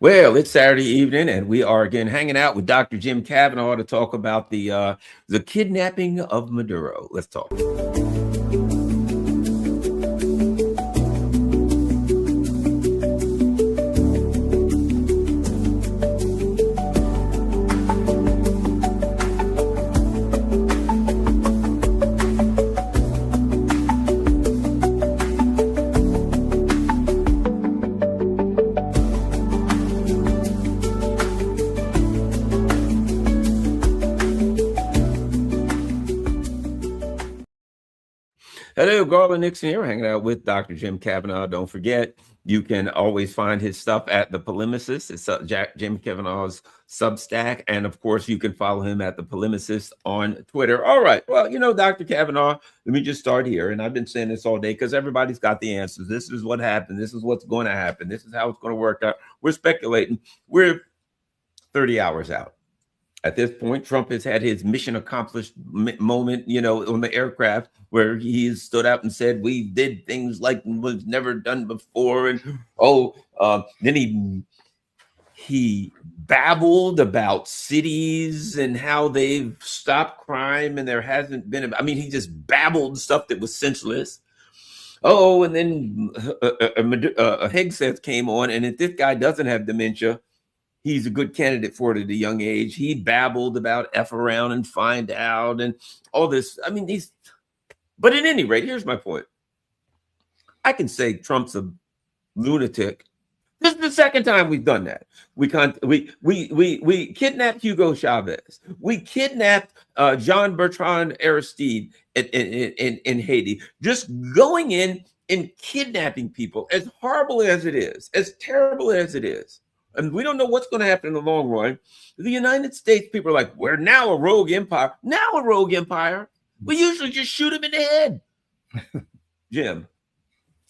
Well, it's Saturday evening, and we are again hanging out with Dr. Jim Kavanaugh to talk about the kidnapping of Maduro. Let's talk. Hello, Garland, Nixon here, hanging out with Dr. Jim Kavanaugh. Don't forget, you can always find his stuff at The Polemicist. It's Jim Kavanaugh's Substack. And of course, you can follow him at The Polemicist on Twitter. All right. Well, Dr. Kavanaugh, let me just start here. And I've been saying this all day because everybody's got the answers. This is what happened. This is what's going to happen. This is how it's going to work out. We're speculating. We're 30 hours out. At this point, Trump has had his mission accomplished moment, on the aircraft where he stood out and said, we did things like was never done before. And, then he babbled about cities and how they've stopped crime and there hasn't been, he just babbled stuff that was senseless. Oh, and then Hegseth came on, and if this guy doesn't have dementia, he's a good candidate for it at a young age. He babbled about F around and find out and all this. But at any rate, here's my point. I can say Trump's a lunatic. This is the second time we've done that. We kidnapped Hugo Chavez. We kidnapped Jean-Bertrand Aristide in Haiti. Just going in and kidnapping people, as horrible as it is, as terrible as it is. And we don't know what's going to happen in the long run. The United States, people are like, we're now a rogue empire. Now a rogue empire. We usually just shoot them in the head. Jim,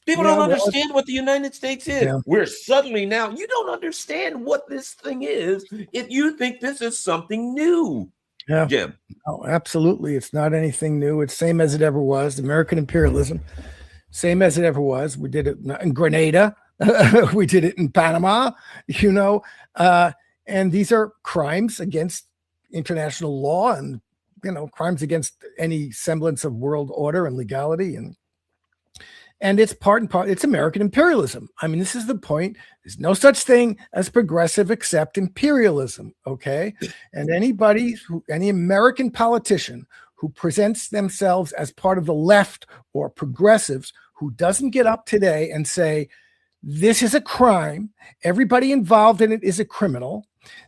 people don't understand what the United States is. Yeah. We're suddenly now, you don't understand what this thing is if you think this is something new. Yeah, Jim. Oh, absolutely. It's not anything new. It's same as it ever was. American imperialism, same as it ever was. We did it in Grenada. We did it in Panama, and these are crimes against international law and, crimes against any semblance of world order and legality. And it's part and part, it's American imperialism. This is the point. There's no such thing as progressive except imperialism. Okay. And any American politician who presents themselves as part of the left or progressives who doesn't get up today and say, this is a crime. Everybody involved in it is a criminal.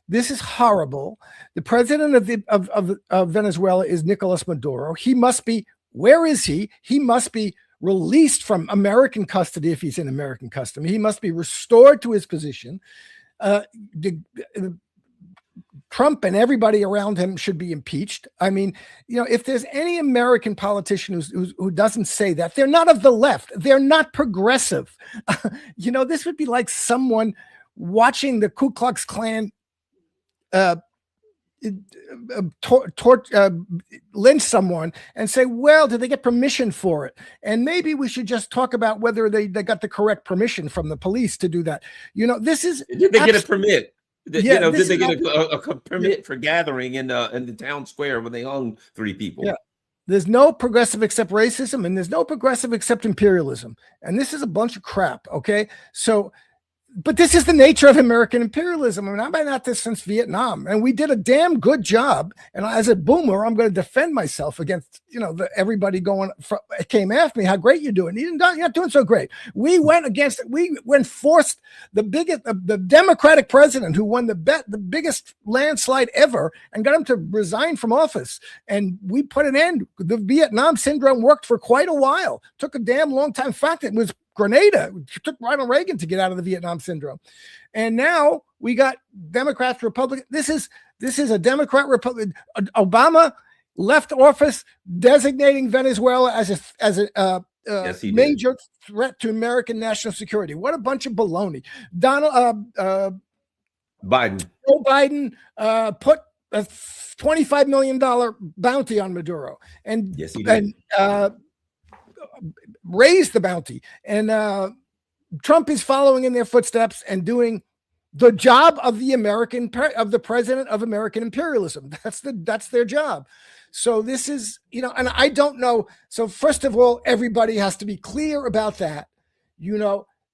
This is horrible. The president of Venezuela is Nicolas Maduro. He must be, where is he? He must be released from American custody if he's in American custody. He must be restored to his position. Trump and everybody around him should be impeached. If there's any American politician who doesn't say that, they're not of the left. They're not progressive. This would be like someone watching the Ku Klux Klan lynch someone and say, well, did they get permission for it? And maybe we should just talk about whether they got the correct permission from the police to do that. Did they get a permit? Did they get a permit for gathering in the town square when they hung 3 people? Yeah. There's no progressive except racism, and there's no progressive except imperialism. And this is a bunch of crap. Okay. So, but this is the nature of American imperialism. I've been at this since Vietnam, and we did a damn good job. And as a boomer, I'm going to defend myself against, everybody came after me. How great you're doing. You're not doing so great. We went against it. We forced the Democratic president who won the biggest landslide ever and got him to resign from office. And we put an end. The Vietnam syndrome worked for quite a while. Took a damn long time. In fact, it was Grenada. It took Ronald Reagan to get out of the Vietnam syndrome. And now we got Democrats, Republicans. This is a Democrat Republic. Obama left office designating Venezuela as a major threat to American national security. What a bunch of baloney. Biden. Joe Biden put a $25 million bounty on Maduro. And yes, he did. Raised the bounty, and Trump is following in their footsteps and doing The job of the president of American imperialism. That's their job. So this is, and I don't know. So first of all, everybody has to be clear about that.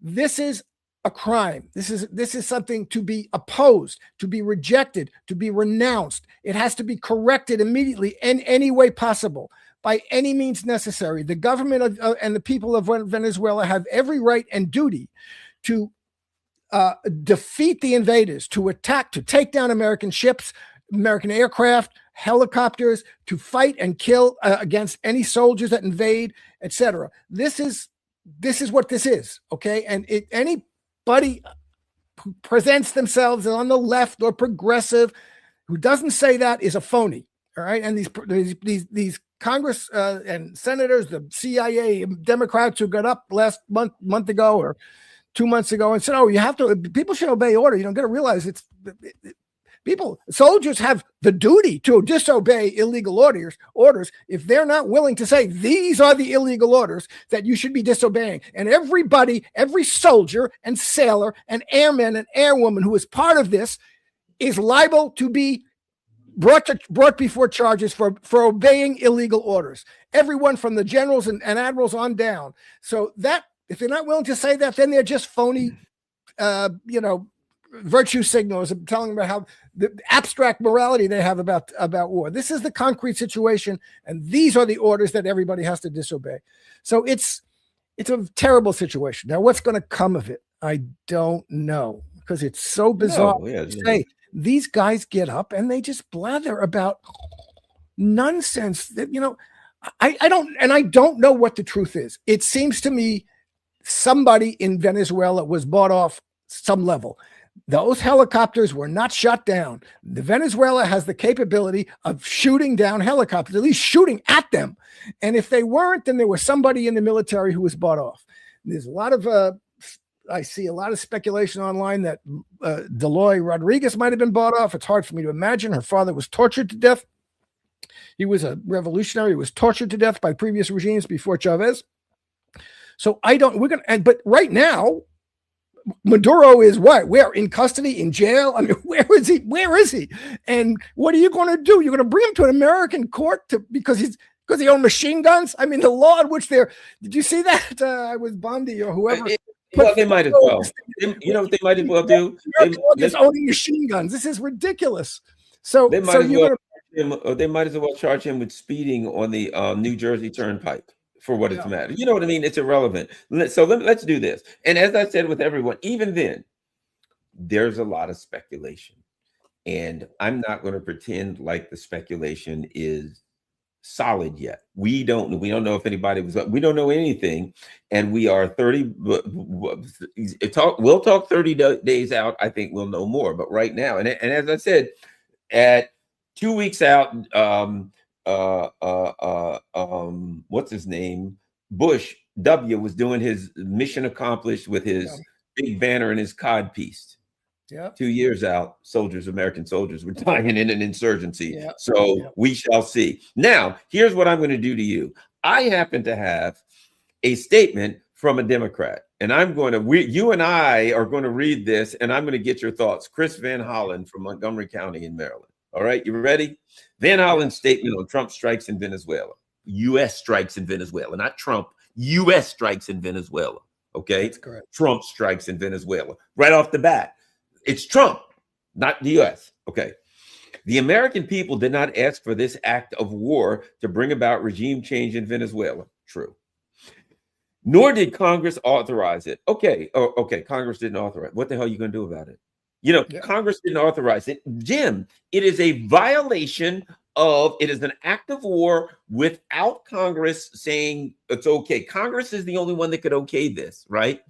This is a crime. This is something to be opposed, to be rejected, to be renounced. It has to be corrected immediately in any way possible, by any means necessary. The government and the people of Venezuela have every right and duty to defeat the invaders, to attack, to take down American ships, American aircraft, helicopters, to fight and kill against any soldiers that invade, etc. This is what this is, okay? And anybody who presents themselves on the left or progressive who doesn't say that is a phony, all right? And these Congress and senators, the CIA Democrats who got up last month ago or 2 months ago and said, "Oh, people should obey order." You don't got to realize soldiers have the duty to disobey illegal orders if they're not willing to say these are the illegal orders that you should be disobeying. And every soldier and sailor and airman and airwoman who is part of this is liable to be brought before charges for obeying illegal orders. Everyone from the generals and admirals on down. So that, if they're not willing to say that, then they're just phony, virtue signals, telling about how the abstract morality they have about war. This is the concrete situation, and these are the orders that everybody has to disobey. So it's a terrible situation. Now, what's going to come of it? I don't know, because it's so bizarre to say. These guys get up and they just blather about nonsense that, I don't know what the truth is. It seems to me somebody in Venezuela was bought off some level. Those helicopters were not shot down. Venezuela has the capability of shooting down helicopters, at least shooting at them. And if they weren't, then there was somebody in the military who was bought off. There's a lot of I see a lot of speculation online that Deloy Rodriguez might have been bought off. It's hard for me to imagine. Her father was tortured to death. He was a revolutionary. He was tortured to death by previous regimes before Chavez. So but right now, Maduro is what? Where? In custody, in jail? I mean, where is he? Where is he? And what are you going to do? You're going to bring him to an American court because he owned machine guns? I mean, the law in which did you see that? I was Bondi or whoever. Well, they might as well. You know what they might as well do? They're owning machine guns. This is ridiculous. So they might as well charge him with speeding on the New Jersey Turnpike for what it's matter. You know what I mean? It's irrelevant. So let's do this. And as I said with everyone, even then, there's a lot of speculation. And I'm not going to pretend like the speculation is solid yet. We don't know if anybody we don't know anything, and we are 30. We'll talk 30 days out. I think we'll know more. But right now, and as I said, at 2 weeks out, what's his name? Bush W was doing his mission accomplished with his big banner and his cod piece. Yeah. 2 years out, American soldiers were dying in an insurgency. Yeah. So we shall see. Now, here's what I'm going to do to you. I happen to have a statement from a Democrat, and you and I are going to read this, and I'm going to get your thoughts. Chris Van Hollen from Montgomery County in Maryland. All right, you ready? Van Hollen's statement on Trump strikes in Venezuela. U.S. strikes in Venezuela, not Trump. U.S. strikes in Venezuela. Okay, that's correct. Trump strikes in Venezuela. Right off the bat. It's Trump, not the U.S. Okay. The American people did not ask for this act of war to bring about regime change in Venezuela. True. Nor did Congress authorize it. Okay. Okay. Congress didn't authorize it. What the hell are you going to do about it? Congress didn't authorize it. Jim, it is a violation it is an act of war without Congress saying it's okay. Congress is the only one that could okay this, right?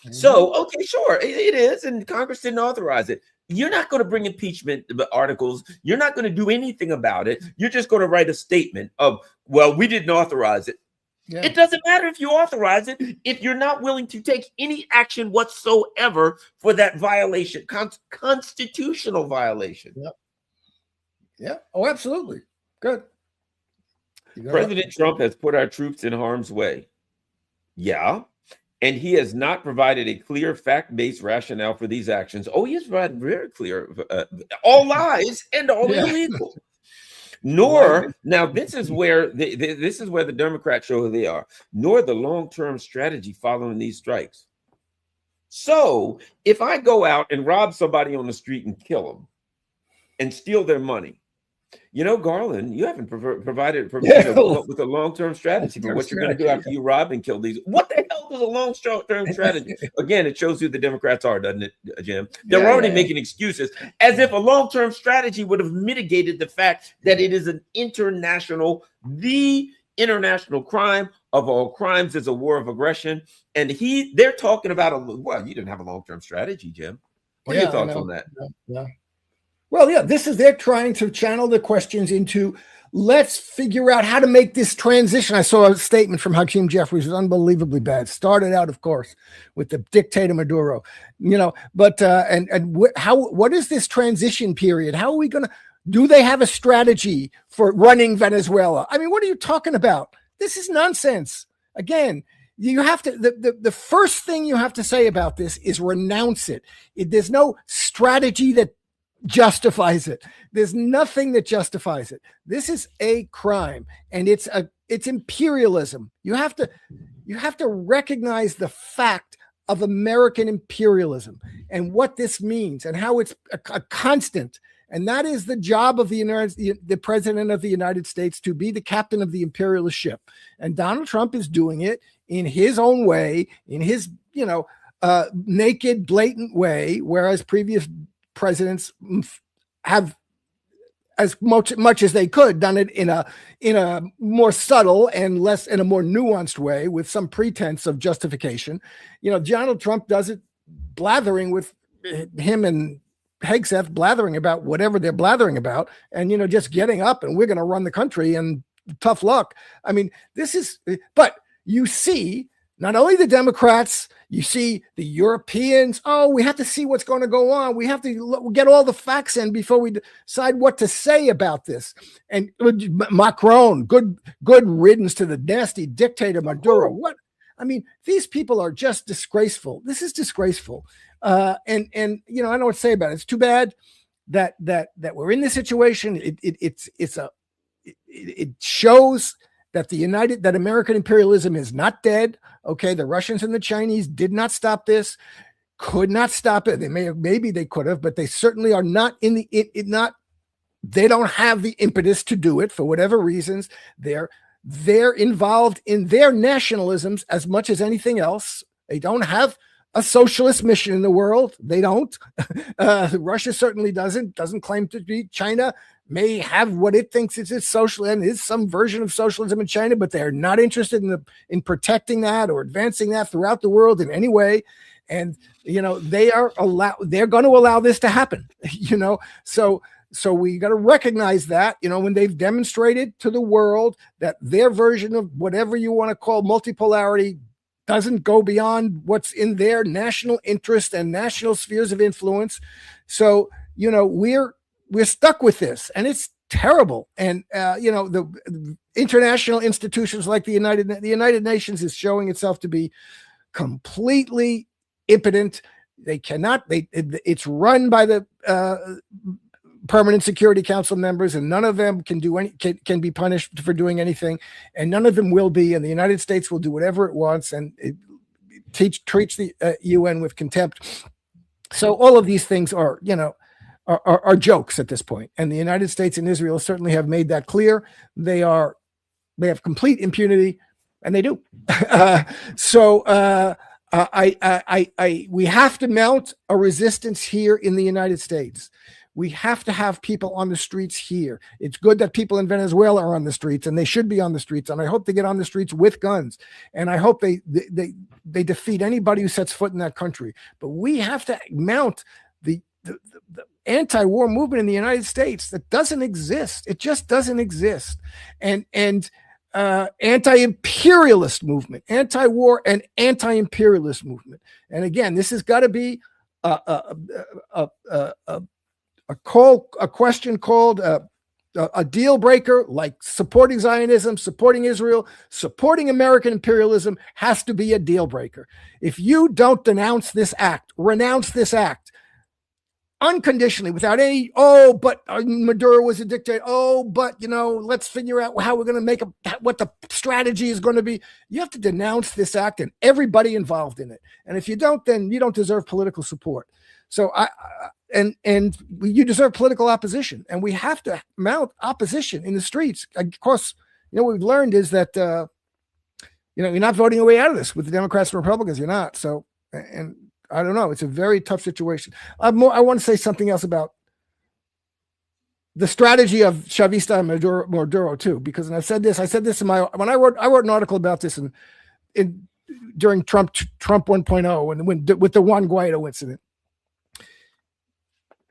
Mm-hmm. So, okay, sure, it is, and Congress didn't authorize it. You're not going to bring impeachment articles. You're not going to do anything about it. You're just going to write a statement of, well, we didn't authorize it. Yeah. It doesn't matter if you authorize it if you're not willing to take any action whatsoever for that violation, constitutional violation. Yep. Yeah. Oh, absolutely. Good. President Trump has put our troops in harm's way. Yeah. And he has not provided a clear fact-based rationale for these actions. Oh, he has provided very clear, all lies and all Yeah. illegal. Like Nor, now this is where the Democrats show who they are, nor the long-term strategy following these strikes. So if I go out and rob somebody on the street and kill them and steal their money, you know, Garland, you haven't provided come up with a long-term strategy for what you're going to do after you rob and kill these. What the hell is a long-term strategy? Again, it shows who the Democrats are, doesn't it, Jim? They're already making excuses, as if a long-term strategy would have mitigated the fact that it is the international crime of all crimes is a war of aggression. And they're talking about well, you didn't have a long-term strategy, Jim. What are your thoughts on that? Yeah. Well, yeah, they're trying to channel the questions into, let's figure out how to make this transition. I saw a statement from Hakeem Jeffries, was unbelievably bad. Started out, of course, with the dictator Maduro, you know, but what is this transition period? How are we going to, do they have a strategy for running Venezuela? I mean, what are you talking about? This is nonsense. Again, you have to, the first thing you have to say about this is renounce it. There's no strategy that justifies it. There's nothing that justifies it. This is a crime, and it's imperialism. You have to recognize the fact of American imperialism and what this means and how it's a constant. And that is the job of the president of the United States, to be the captain of the imperialist ship. And Donald Trump is doing it in his own way, in his, naked, blatant way, whereas previous presidents have, as much as they could, done it in a more subtle and less, in a more nuanced way, with some pretense of justification. Donald Trump does it blathering, with him and Hegseth blathering about whatever they're blathering about, and just getting up and we're going to run the country and tough luck. I mean, but you see, not only the Democrats, you see the Europeans. Oh, we have to see what's going to go on. We have to get all the facts in before we decide what to say about this. And Macron, good riddance to the nasty dictator Maduro. What? I mean, these people are just disgraceful. This is disgraceful. And I don't know what to say about it. It's too bad that we're in this situation. It shows that American imperialism is not dead. Okay, the Russians and the Chinese did not stop this, could not stop it. Maybe they could have, but they certainly are not they don't have the impetus to do it for whatever reasons. They're involved in their nationalisms as much as anything else. They don't have a socialist mission in the world. They don't. Russia certainly doesn't claim to be. China may have what it thinks is its socialism, is some version of socialism in China, but they're not interested in protecting that or advancing that throughout the world in any way. And they're going to allow this to happen. So we got to recognize that, when they've demonstrated to the world that their version of whatever you want to call multipolarity doesn't go beyond what's in their national interest and national spheres of influence. So, we're stuck with this, and it's terrible. And, the international institutions like the United Nations is showing itself to be completely impotent. It's run by the Permanent Security Council members, and none of them can be punished for doing anything, and none of them will be. And the United States will do whatever it wants, and it treats the UN with contempt. So all of these things are jokes at this point. And the United States and Israel certainly have made that clear. They have complete impunity, and they do. We have to mount a resistance here in the United States. We have to have people on the streets here. It's good that people in Venezuela are on the streets, and they should be on the streets. And I hope they get on the streets with guns. And I hope they defeat anybody who sets foot in that country. But we have to mount the anti-war movement in the United States that doesn't exist. It just doesn't exist. And anti-imperialist movement, anti-war and anti-imperialist movement. And again, this has got to be a question called a deal breaker like supporting Zionism, supporting Israel, supporting American imperialism has to be a deal breaker. If you don't denounce this act, renounce this act unconditionally without any, oh, but Maduro was a dictator. Oh, but, let's figure out how we're going to what the strategy is going to be. You have to denounce this act and everybody involved in it. And if you don't, then you don't deserve political support. So and you deserve political opposition, and we have to mount opposition in the streets. Of course, what we've learned is that you're not voting your way out of this with the Democrats and Republicans. You're not. So, and I don't know. It's a very tough situation. I want to say something else about the strategy of Chavista and Maduro too, because I said this in when I wrote an article about this during Trump 1.0 and with the Juan Guaido incident.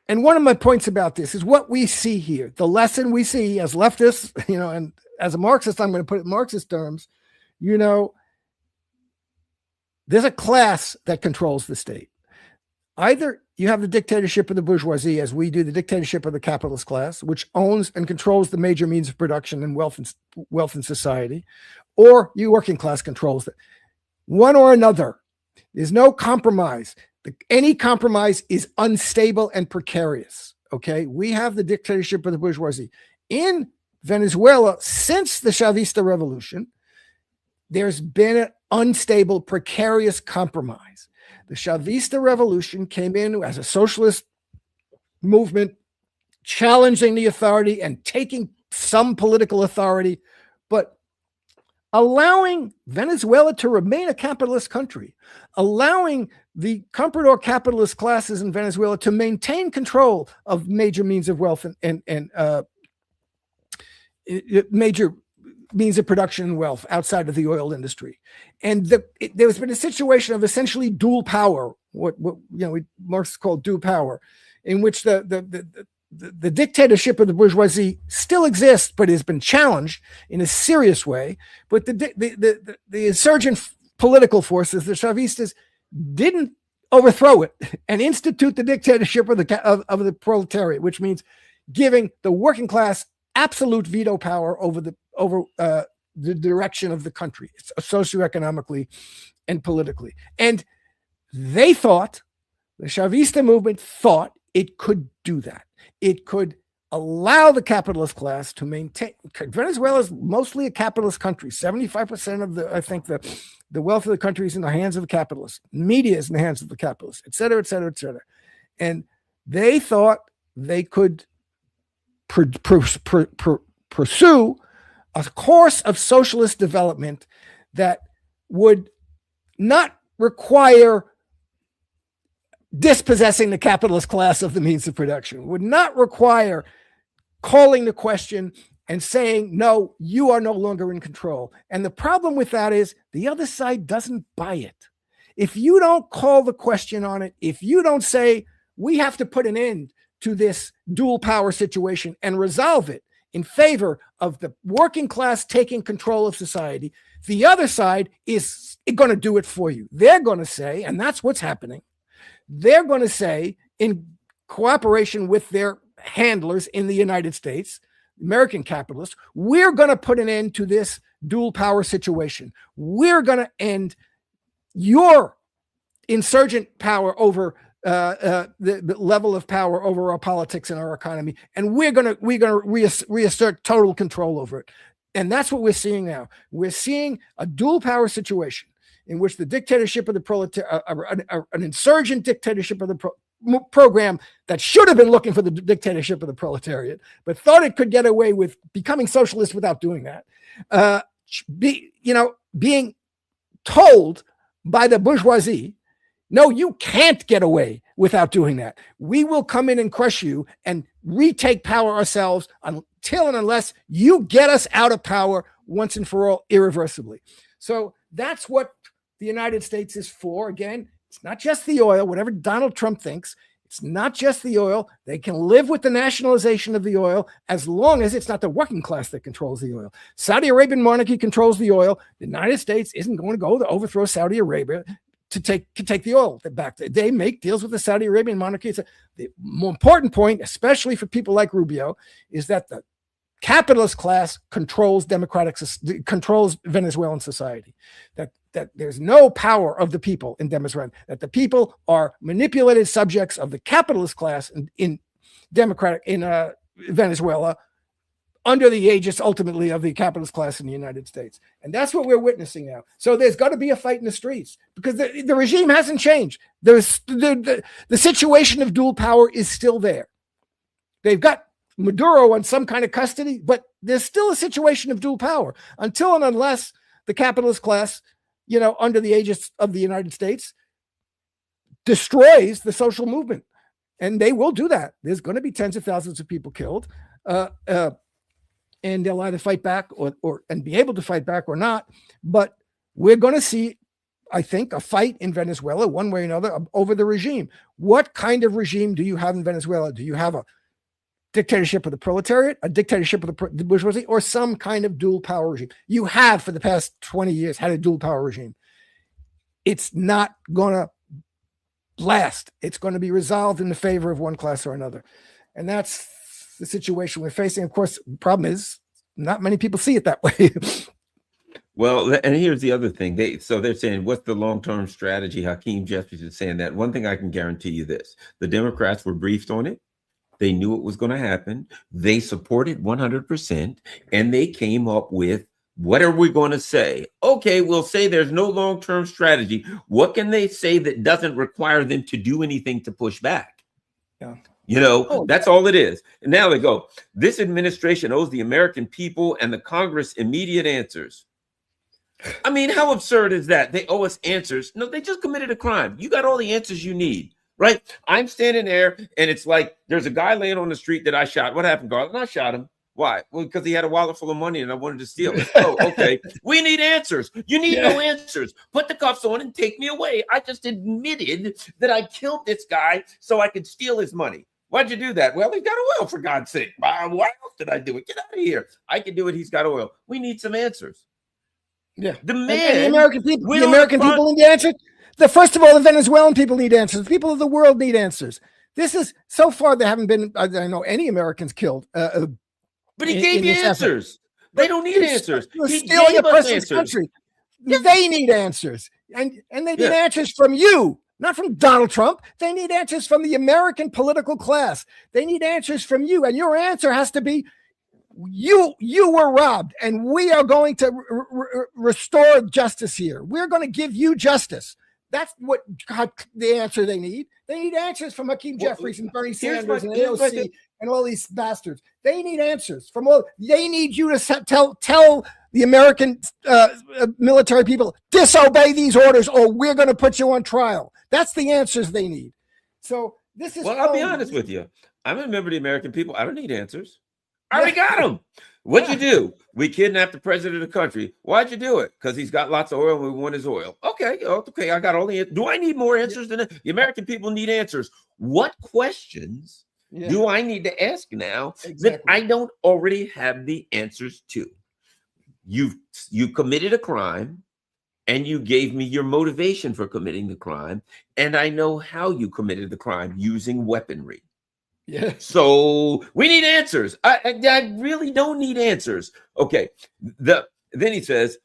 And one of my points about this is what we see here. The lesson we see as leftists, and as a Marxist, I'm going to put it in Marxist terms, there's a class that controls the state. Either you have the dictatorship of the bourgeoisie, as we do, the dictatorship of the capitalist class, which owns and controls the major means of production and wealth in society, or you working class controls it. One or another. There's no compromise. Any compromise is unstable and precarious. Okay, we have the dictatorship of the bourgeoisie in Venezuela since the Chavista revolution. There's been an unstable, precarious compromise. The Chavista revolution came in as a socialist movement, challenging the authority and taking some political authority, but allowing Venezuela to remain a capitalist country, allowing the comprador capitalist classes in Venezuela to maintain control of major means of wealth and major means of production and wealth outside of the oil industry. And there's been a situation of essentially dual power, what Marx called dual power, in which the dictatorship of the bourgeoisie still exists, but has been challenged in a serious way. But the insurgent political forces, the Chavistas, didn't overthrow it and institute the dictatorship of the proletariat, which means giving the working class absolute veto power over the direction of the country, socioeconomically and politically. And they thought, the Chavista movement thought it could do that. It could allow the capitalist class to maintain. Venezuela is mostly a capitalist country. 75% of the wealth of the country is in the hands of the capitalists. Media is in the hands of the capitalists, et cetera, et cetera, et cetera. And they thought they could pursue a course of socialist development that would not require dispossessing the capitalist class of the means of production, would not require calling the question and saying, no, you are no longer in control. And the problem with that is the other side doesn't buy it. If you don't call the question on it, if you don't say, we have to put an end to this dual power situation and resolve it in favor of the working class taking control of society, the other side is going to do it for you. They're going to say, and that's what's happening, they're going to say, in cooperation with their handlers in the United States, American capitalists, we're going to put an end to this dual power situation. We're going to end your insurgent power over the level of power over our politics and our economy, and we're going to reassert total control over it. And that's what we're seeing now. We're seeing a dual power situation in which the dictatorship of the proletariat, an insurgent dictatorship of the program that should have been looking for the dictatorship of the proletariat, but thought it could get away with becoming socialist without doing that, being told by the bourgeoisie, no, you can't get away without doing that. We will come in and crush you and retake power ourselves until and unless you get us out of power once and for all, irreversibly. So that's what the United States is for. Again, it's not just the oil, whatever Donald Trump thinks. It's not just the oil. They can live with the nationalization of the oil as long as it's not the working class that controls the oil. Saudi Arabian monarchy controls the oil. The United States isn't going to go to overthrow Saudi Arabia to take the oil back. They make deals with the Saudi Arabian monarchy. The more important point, especially for people like Rubio, is that the capitalist class controls controls Venezuelan society. That there's no power of the people in Venezuela. That the people are manipulated subjects of the capitalist class in Venezuela, under the aegis ultimately of the capitalist class in the United States. And that's what we're witnessing now. So there's got to be a fight in the streets because the regime hasn't changed. The situation of dual power is still there. They've got Maduro on some kind of custody, but there's still a situation of dual power until and unless the capitalist class, under the aegis of the United States, destroys the social movement. And they will do that. There's going to be tens of thousands of people killed. And they'll either fight back and be able to fight back or not. But we're going to see, I think, a fight in Venezuela one way or another over the regime. What kind of regime do you have in Venezuela? Do you have a dictatorship of the proletariat, a dictatorship of the bourgeoisie, or some kind of dual power regime? You have for the past 20 years had a dual power regime. It's not going to last. It's going to be resolved in the favor of one class or another. And that's the situation we're facing. Of course, the problem is not many people see it that way. Well, and here's the other thing. They're saying, what's the long-term strategy? Hakeem Jeffries is saying that. One thing I can guarantee you this: the Democrats were briefed on it. They knew it was going to happen. They supported 100%, and they came up with, what are we going to say? Okay, we'll say there's no long-term strategy. What can they say that doesn't require them to do anything to push back? Yeah. That's all it is. And now they go, this administration owes the American people and the Congress immediate answers. I mean, how absurd is that? They owe us answers. No, they just committed a crime. You got all the answers you need, right? I'm standing there and it's like, there's a guy laying on the street that I shot. What happened, Garland? I shot him. Why? Well, because he had a wallet full of money and I wanted to steal it. Oh, okay. We need answers. You need no answers. Put the cuffs on and take me away. I just admitted that I killed this guy so I could steal his money. Why'd you do that? Well, he's got oil, for God's sake. Why else did I do it? Get out of here. I can do it. He's got oil. We need some answers. Yeah. The American people need answers. First of all, the Venezuelan people need answers. The people of the world need answers. This is, so far, there haven't been, I know, any Americans killed. But he gave you answers. They don't need answers. He's stealing a person's country. Yeah. They need answers. And they need answers from you. Not from Donald Trump. They need answers from the American political class. They need answers from you. And your answer has to be, you were robbed, and we are going to restore justice here. We're going to give you justice. That's what the answer they need. They need answers from Hakeem Jeffries and Bernie Sanders and AOC and all these bastards. They need answers from all. They need you to tell the American military people, disobey these orders or we're going to put you on trial. That's the answers they need. So this is. Well, I'll be honest with you. I'm a member of the American people. I don't need answers. I already got them. What'd you do? We kidnapped the president of the country. Why'd you do it? Because he's got lots of oil and we want his oil. Okay. I got all the. Do I need more answers than that? The American people need answers. What questions do I need to ask now that I don't already have the answers to? You committed a crime. And you gave me your motivation for committing the crime. And I know how you committed the crime, using weaponry. Yeah. So we need answers. I really don't need answers. Okay. Then he says,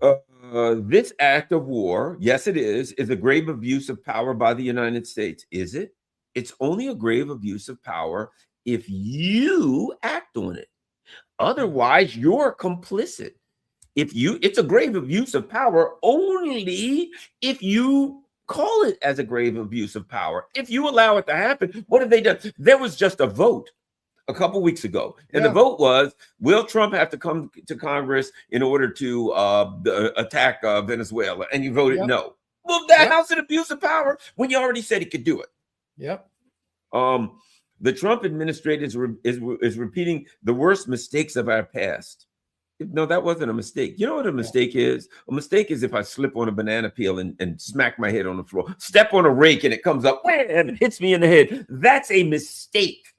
this act of war, yes, it is a grave abuse of power by the United States. Is it? It's only a grave abuse of power if you act on it. Otherwise, you're complicit. It's a grave abuse of power only if you call it as a grave abuse of power. If you allow it to happen, what have they done? There was just a vote a couple weeks ago, and the vote was, will Trump have to come to Congress in order to attack Venezuela? And you voted no. Well, how's it abuse of power when you already said he could do it? Yep. The Trump administration is repeating the worst mistakes of our past. No, that wasn't a mistake. You know what a mistake is? A mistake is if I slip on a banana peel and smack my head on the floor, step on a rake and it comes up and it hits me in the head. That's a mistake.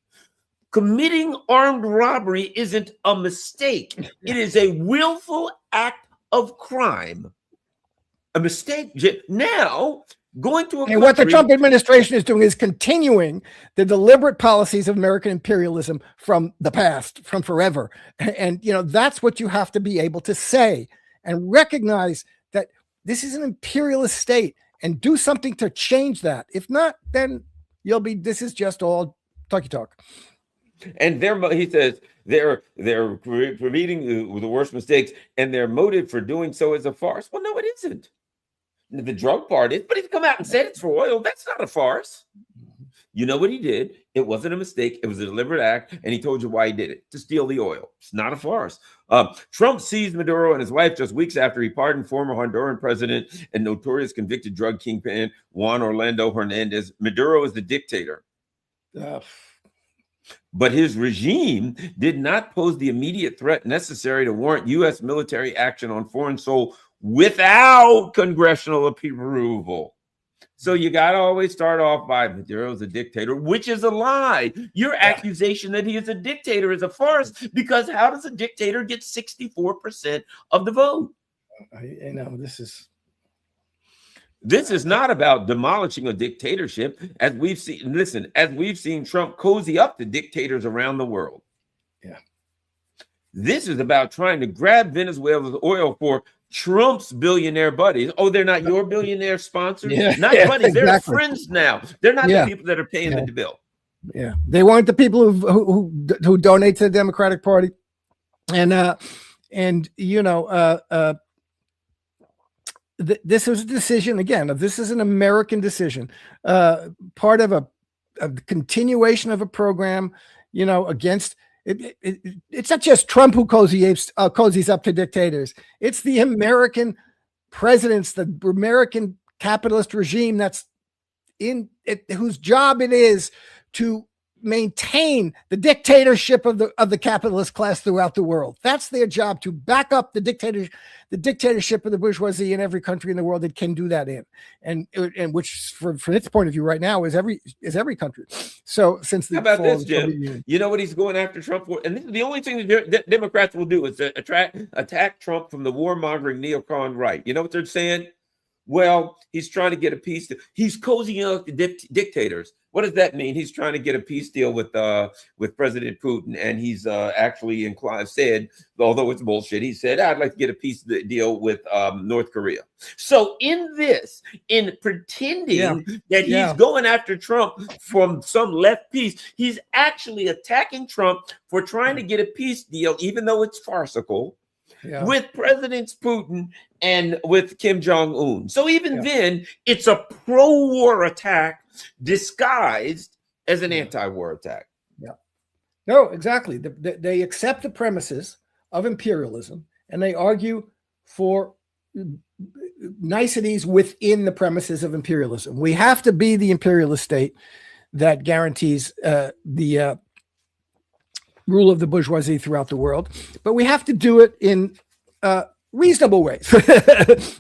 Committing armed robbery isn't a mistake. It is a willful act of crime. A mistake. Now, Going to a And what the Trump administration is doing is continuing the deliberate policies of American imperialism from the past, from forever. And that's what you have to be able to say and recognize that this is an imperialist state and do something to change that. If not, then this is just all talky talk. And he says they're committing the worst mistakes, and their motive for doing so is a farce. Well, no, it isn't. The drug part is, but he's come out and said it's for oil. That's not a farce. You know what he did? It wasn't a mistake. It was a deliberate act, and he told you why he did it, to steal the oil. It's not a farce. Trump seized Maduro and his wife just weeks after he pardoned former Honduran president and notorious convicted drug kingpin Juan Orlando Hernandez. Maduro is the dictator. But his regime did not pose the immediate threat necessary to warrant U.S. military action on foreign soil without congressional approval. So you got to always start off by Maduro's a dictator, which is a lie. Your accusation that he is a dictator is a farce, because how does a dictator get 64% of the vote? This is not about demolishing a dictatorship, as we've seen. Listen, as we've seen Trump cozy up to dictators around the world. Yeah. This is about trying to grab Venezuela's oil for Trump's billionaire buddies. Oh, they're not your billionaire sponsors? Not buddies. Exactly. They're friends now. They're not the people that are paying the bill. Yeah. They weren't the people who donate to the Democratic Party. This was a decision, again, this is an American decision, part of a continuation of a program, against it. It's not just Trump who cozies up to dictators. It's the American presidents, the American capitalist regime that's in it, whose job it is to maintain the dictatorship of the capitalist class throughout the world. That's their job, to back up the dictatorship of the bourgeoisie in every country in the world that can do that in, and which from its point of view right now is every country. So since the how about this, Jim? You know what he's going after Trump for, and this is the only thing that Democrats will do is attack Trump from the warmongering neocon right. You know what they're saying? Well, he's trying to get a peace deal. He's cozying up to dictators. What does that mean? He's trying to get a peace deal with President Putin, and he's actually said, although it's bullshit, he said, I'd like to get a peace deal with North Korea. So in pretending that he's going after Trump from some left piece, he's actually attacking Trump for trying to get a peace deal, even though it's farcical. With President Putin and with Kim Jong-un. So even then, it's a pro-war attack disguised as an anti-war attack. Yeah. No, exactly. They accept the premises of imperialism, and they argue for niceties within the premises of imperialism. We have to be the imperialist state that guarantees the rule of the bourgeoisie throughout the world, but we have to do it in reasonable ways,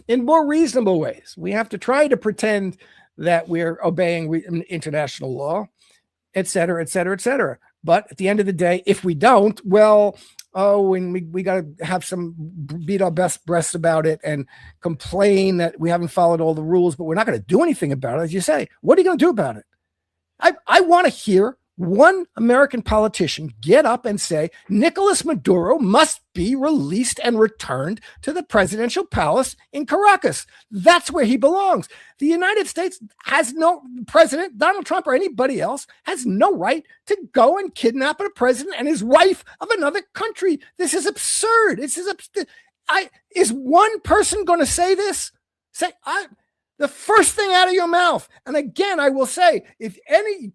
in more reasonable ways. We have to try to pretend that we're obeying international law, et cetera, et cetera, et cetera. But at the end of the day, if we don't, and we got to have beat our best breasts about it and complain that we haven't followed all the rules, but we're not going to do anything about it. As you say, what are you going to do about it? I want to hear one American politician get up and say Nicolas Maduro must be released and returned to the presidential palace in Caracas. That's where he belongs. The United States has no president, Donald Trump or anybody else, has no right to go and kidnap a president and his wife of another country. This is absurd. Is one person going to say this? The first thing out of your mouth. And again, I will say, if any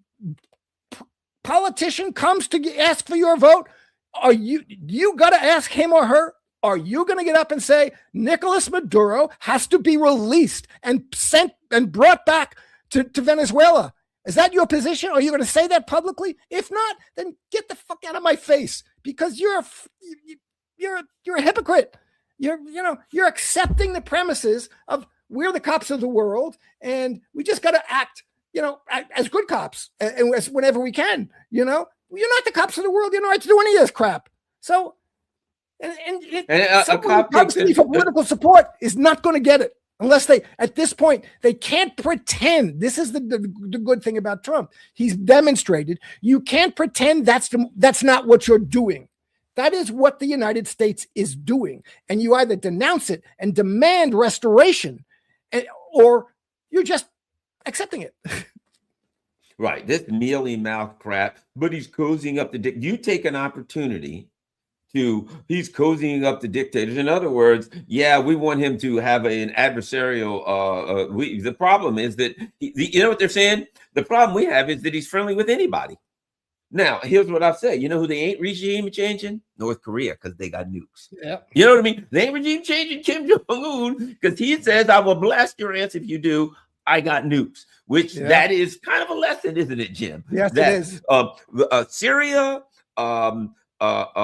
politician comes to ask for your vote, you got to ask him or her, are you going to get up and say Nicolas Maduro has to be released and sent and brought back to Venezuela? Is that your position? Are you going to say that publicly? If not, then get the fuck out of my face, because you're a hypocrite. You're accepting the premises of we're the cops of the world and we just got to act as good cops and whenever we can, you're not the cops of the world. You don't have to do any of this crap. So, someone who comes to me for political support is not going to get it. Unless they, at this point, they can't pretend. This is the good thing about Trump. He's demonstrated you can't pretend that's not what you're doing. That is what the United States is doing. And you either denounce it and demand restoration, or you're just accepting it. Right. This mealy mouth crap, but he's cozying up you take an opportunity he's cozying up the dictators. In other words, yeah, we want him to have an adversarial. The problem is that you know what they're saying. The problem we have is that he's friendly with anybody. Now, here's what I'll say. You know who they ain't regime changing? North Korea, because they got nukes. Yeah. You know what I mean? They ain't regime changing Kim Jong-un because he says, "I will blast your ass if you do. I got nukes." Which that is kind of a lesson, isn't it, Jim? Yes, it is. Syria.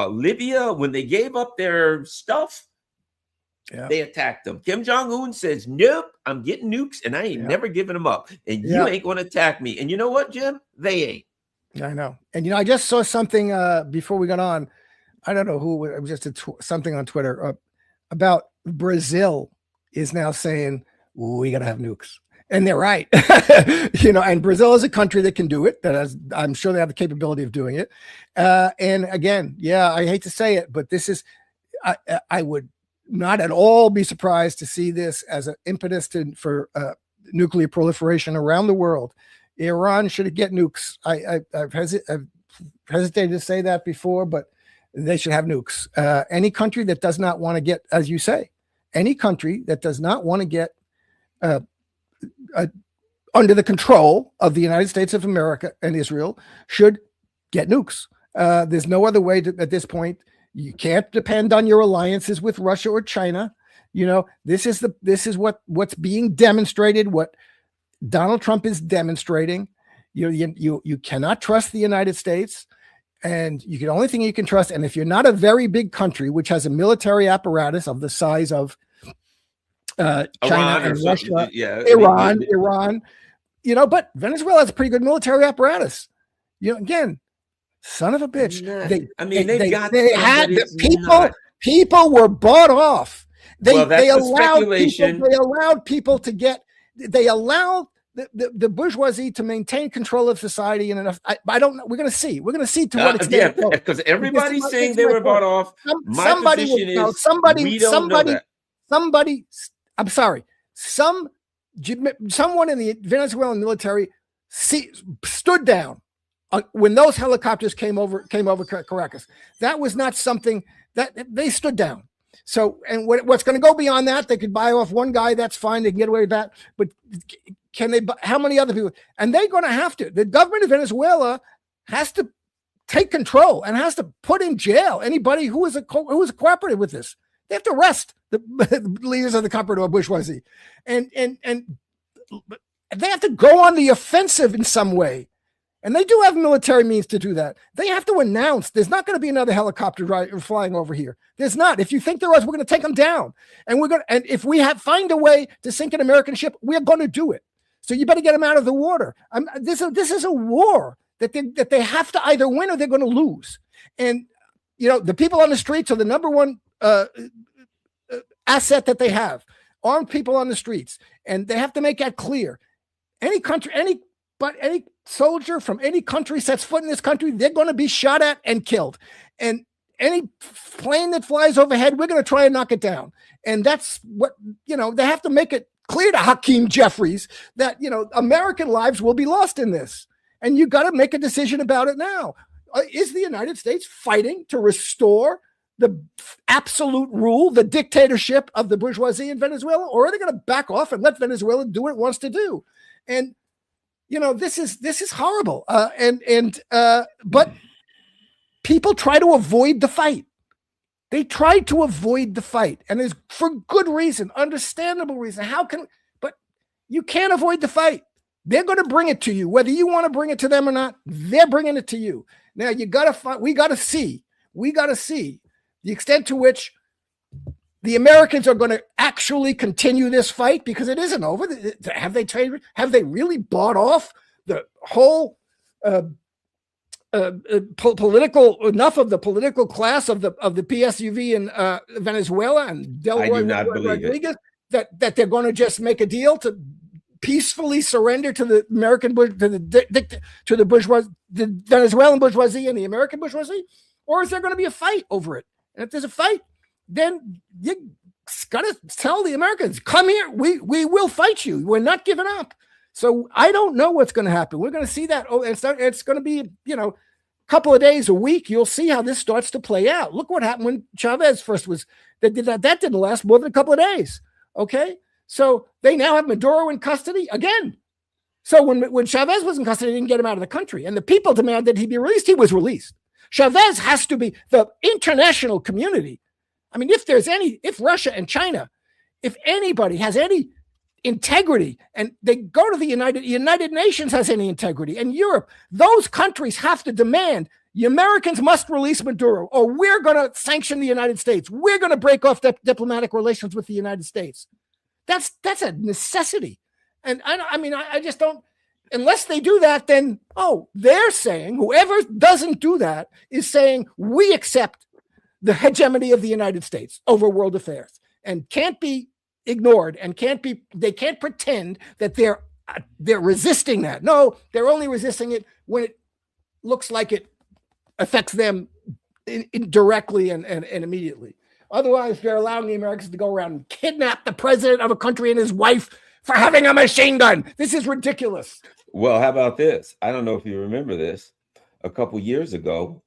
Libya, when they gave up their stuff, they attacked them. Kim Jong-un says, "Nope, I'm getting nukes, and I ain't never giving them up. And you ain't going to attack me." And you know what, Jim? They ain't. I know. And I just saw something before we got on. I don't know who. It was just something on Twitter about Brazil is now saying we got to have nukes. And they're right. And Brazil is a country that can do it. I'm sure they have the capability of doing it. And again, I hate to say it, but this is, I would not at all be surprised to see this as an impetus for nuclear proliferation around the world. Iran should get nukes. I've hesitated to say that before, but they should have nukes. Any country that does not want to get, as you say, any country that does not want to get under the control of the United States of America and Israel should get nukes. There's no other way at this point. You can't depend on your alliances with Russia or China. This is what's being demonstrated, what Donald Trump is demonstrating. You cannot trust the United States, and the only thing you can trust. And if you're not a very big country, which has a military apparatus of the size of China and Russia, Iran, but Venezuela has a pretty good military apparatus. Again, son of a bitch. People were bought off. They allowed people to get. They allowed the bourgeoisie to maintain control of society in enough. I don't know. We're going to see. We're going to see to what extent. Because everybody's saying they were bought off. Somebody. I'm sorry. Someone in the Venezuelan military stood down when those helicopters came over Caracas. That was not something that they stood down. So, and what's going to go beyond that? They could buy off one guy. That's fine. They can get away with that. But can they? How many other people? And they're going to have to. The government of Venezuela has to take control and has to put in jail anybody who is cooperative with this. They have to arrest the leaders of the corporate bourgeoisie, and they have to go on the offensive in some way. And they do have military means to do that. They have to announce there's not going to be another helicopter flying over here. There's not. If you think there is, we're going to take them down. And if we find a way to sink an American ship, we're going to do it. So you better get them out of the water. This is a war that they have to either win or they're going to lose. And the people on the streets are the number one asset that they have. Armed people on the streets, and they have to make that clear. Any country, any soldier from any country sets foot in this country, they're going to be shot at and killed. And any plane that flies overhead, we're going to try and knock it down. And that's what, they have to make it clear to Hakeem Jeffries that, American lives will be lost in this. And you got to make a decision about it now. Is the United States fighting to restore the absolute rule, the dictatorship of the bourgeoisie in Venezuela, or are they going to back off and let Venezuela do what it wants to do? And this is horrible. But people try to avoid the fight. They try to avoid the fight, and it's for good reason, understandable reason. But you can't avoid the fight. They're going to bring it to you, whether you want to bring it to them or not. They're bringing it to you. Now we got to see the extent to which the Americans are going to actually continue this fight, because it isn't over. Have they really bought off the whole political class of the PSUV in Venezuela and Delroy Rodriguez? that they're going to just make a deal to peacefully surrender to the American to the Venezuelan bourgeoisie and the American bourgeoisie, or is there going to be a fight over it? And if there's a fight, then you got to tell the Americans, come here, we will fight you. We're not giving up. So I don't know what's going to happen. We're going to see that. Oh, it's going to be, a couple of days, a week. You'll see how this starts to play out. Look what happened when Chavez first was. That didn't last more than a couple of days. Okay. So they now have Maduro in custody again. So when Chavez was in custody, they didn't get him out of the country. And the people demanded he be released. He was released. Chavez has to be the international community. I mean, if Russia and China, if anybody has any integrity, and they go to the United Nations has any integrity, and Europe, those countries have to demand the Americans must release Maduro, or we're going to sanction the United States. We're going to break off diplomatic relations with the United States. That's a necessity. And I just don't, unless they do that, then, they're saying, whoever doesn't do that is saying, we accept the hegemony of the United States over world affairs and can't be ignored, and they can't pretend that they're resisting that. No, they're only resisting it when it looks like it affects them directly and immediately. Otherwise, they're allowing the Americans to go around and kidnap the president of a country and his wife for having a machine gun. This is ridiculous. Well, how about this? I don't know if you remember this. A couple years ago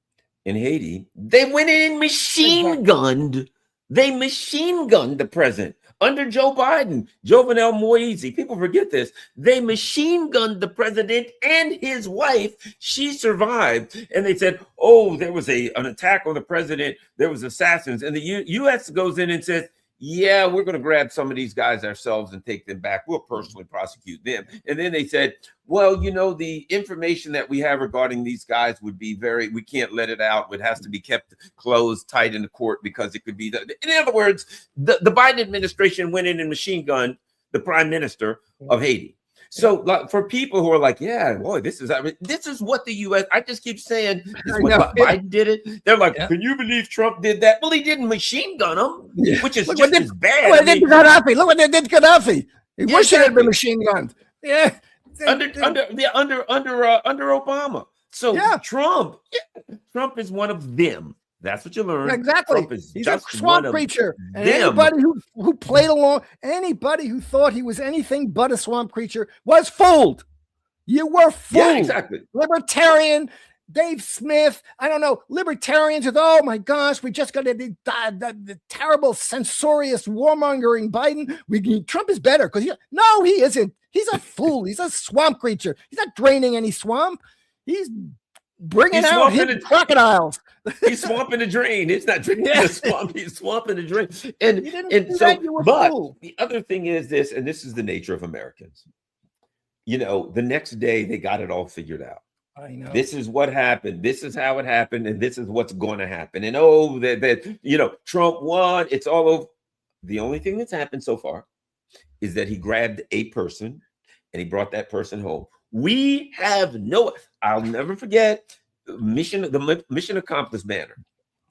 in Haiti, they went in and machine gunned the president. Under Joe Biden, Jovenel Moise, people forget this. They machine gunned the president and his wife. She survived. And they said, there was an attack on the president. There was assassins. And the U.S. goes in and says, yeah, we're going to grab some of these guys ourselves and take them back. We'll personally prosecute them. And then they said, well, the information that we have regarding these guys would be we can't let it out. It has to be kept closed, tight in the court, because it could be, in other words, the Biden administration went in and machine gunned the prime minister of Haiti. So for people who are like, yeah, boy, this is what the U.S. I just keep saying this is what Biden did it. They're like, can you believe Trump did that? Well, he didn't machine gun him, which is just as bad. Look what they did Gaddafi. Look what they did Gaddafi. He wish he had been machine gunned. Yeah, under Obama. So Trump is one of them. That's what you learn. Exactly. He's a swamp creature. And anybody who played along, anybody who thought he was anything but a swamp creature was fooled. You were fooled. Yeah, exactly. Libertarian, Dave Smith, I don't know, libertarians with, oh my gosh, we just got the terrible, censorious, warmongering Biden. Trump is better because no, he isn't. He's a fool. He's a swamp creature. He's not draining any swamp. He's bringing out his crocodiles. He's swamping the drain. It's not draining the swamp. He's swamping the drain. But the other thing is this, and this is the nature of Americans. The next day they got it all figured out. I know. This is what happened. This is how it happened, and this is what's going to happen. And that Trump won. It's all over. The only thing that's happened so far is that he grabbed a person and he brought that person home. We have I'll never forget the mission accomplished banner.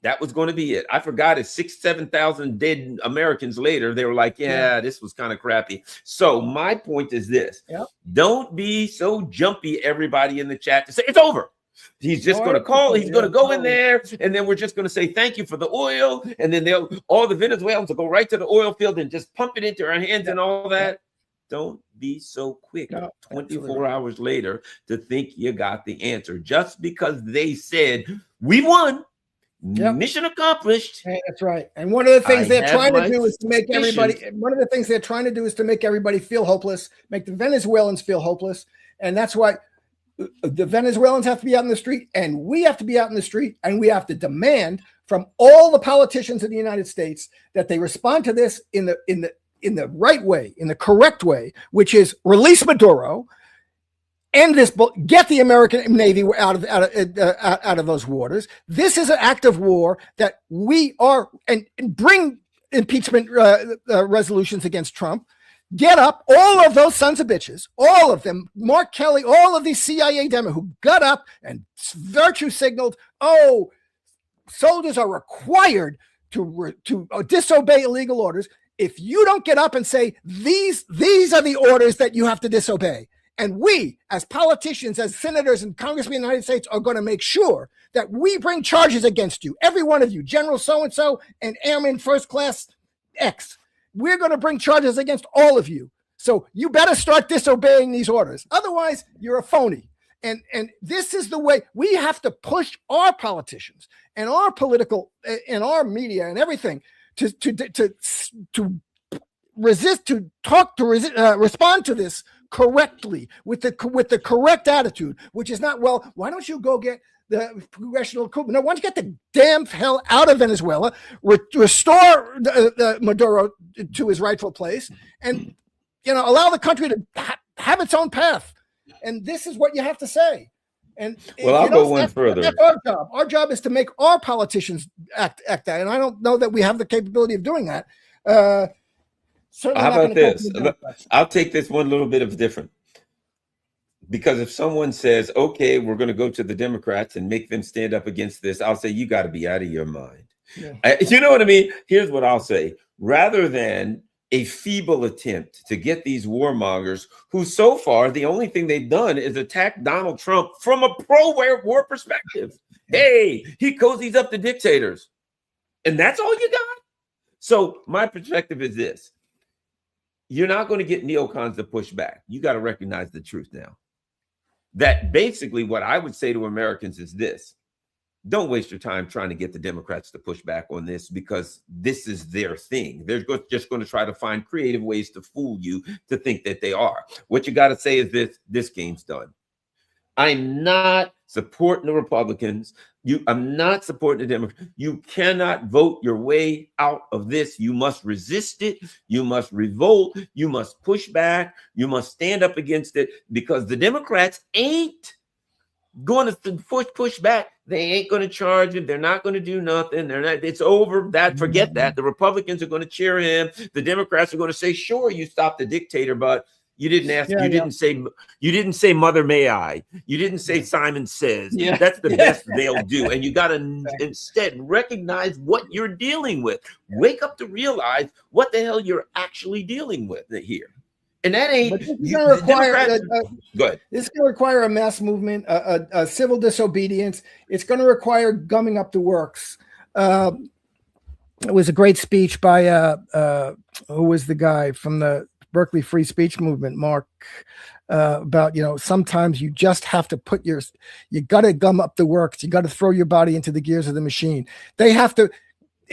That was going to be it. I forgot it. 7,000 dead Americans later. They were like, this was kind of crappy. So my point is this. Yep. Don't be so jumpy, everybody in the chat, to say it's over. He's just going to call. He's going to go in there, and then we're just going to say thank you for the oil. And then all the Venezuelans will go right to the oil field and just pump it into our hands and all that. Don't be so quick 24 hours later to think you got the answer. Just because they said we won, mission accomplished. Hey, that's right. And one of the things they're trying to do is to make everybody feel hopeless, make the Venezuelans feel hopeless. And that's why the Venezuelans have to be out in the street, and we have to be out in the street, and we have to demand from all the politicians in the United States that they respond to this in the right way, in the correct way, which is release Maduro, end this, get the American Navy out of those waters. This is an act of war that we are, and bring impeachment resolutions against Trump. Get up, all of those sons of bitches, all of them, Mark Kelly, all of these CIA Democrats who got up and virtue signaled, soldiers are required to disobey illegal orders. if you don't get up and say, these are the orders that you have to disobey, and we, as politicians, as senators and congressmen in the United States, are going to make sure that we bring charges against you, every one of you, General so-and-so and Airman First Class X. We're going to bring charges against all of you. So you better start disobeying these orders. Otherwise, you're a phony. And this is the way we have to push our politicians and our political and our media and everything to resist, to talk, to respond to this correctly with the correct attitude, which is not, well, why don't you go get the congressional coup? No, why don't you get the damn hell out of Venezuela, restore Maduro to his rightful place, and allow the country to have its own path. And this is what you have to say. And well, I'll go one further. That's our job. Our job is to make our politicians act that. And I don't know that we have the capability of doing that. How about this? I'll take this one little bit of different. Because if someone says, okay, we're going to go to the Democrats and make them stand up against this, I'll say, you got to be out of your mind. Yeah. You know what I mean? Here's what I'll say. Rather than a feeble attempt to get these warmongers who so far the only thing they've done is attack Donald Trump from a pro-war perspective. Hey, he cozies up to dictators. And that's all you got? So my perspective is this. You're not going to get neocons to push back. You got to recognize the truth now. That basically what I would say to Americans is this. Don't waste your time trying to get the Democrats to push back on this, because this is their thing. They're just going to try to find creative ways to fool you to think that they are. What you got to say is this game's done. I'm not supporting the Republicans. I'm not supporting the Democrats. You cannot vote your way out of this. You must resist it. You must revolt. You must push back. You must stand up against it, because the Democrats ain't going to push back. They ain't going to charge him. They're not going to do nothing. They're not. It's over. That forget that. The Republicans are going to cheer him. The Democrats are going to say, "Sure, you stopped the dictator, but you didn't ask. You didn't say Mother May I. You didn't say Simon Says." Yeah. That's the best they'll do. And you got to instead recognize what you're dealing with. Wake up to realize what the hell you're actually dealing with here. And that ain't. This is going to require a mass movement, a civil disobedience. It's going to require gumming up the works. It was a great speech by who was the guy from the Berkeley Free Speech Movement, Mark, about sometimes you just have to you got to gum up the works. You got to throw your body into the gears of the machine. It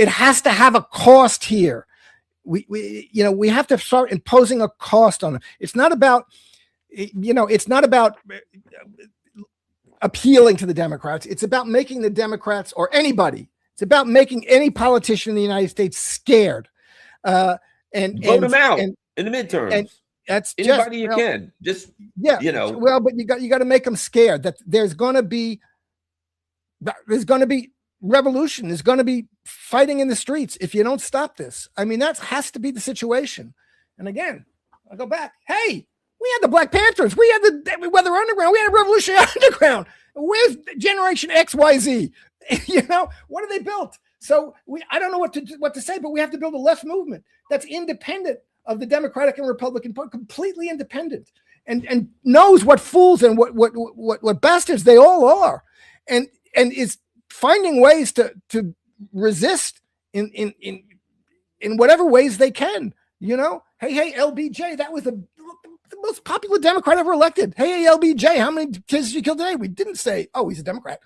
has to have a cost here. We have to start imposing a cost on them. It's not about appealing to the Democrats. It's about making the Democrats, or anybody, it's about making any politician in the United States scared. And vote them out in the midterms. And that's anybody you can. Just Well, but you got to make them scared that there's going to be revolution. There's going to be fighting in the streets if you don't stop this. I mean, that has to be the situation. And again, I'll go back. Hey, we had the Black Panthers. We had the Weather Underground. We had a Revolutionary Underground. Where's Generation XYZ? What are they built? So I don't know what to say, but we have to build a left movement that's independent of the Democratic and Republican Party, completely independent, and knows what fools and what bastards they all are, and is finding ways to resist in whatever ways they can. Hey, LBJ, that was the most popular Democrat ever elected. Hey, LBJ, how many kids did you kill today? We didn't say, oh, he's a Democrat.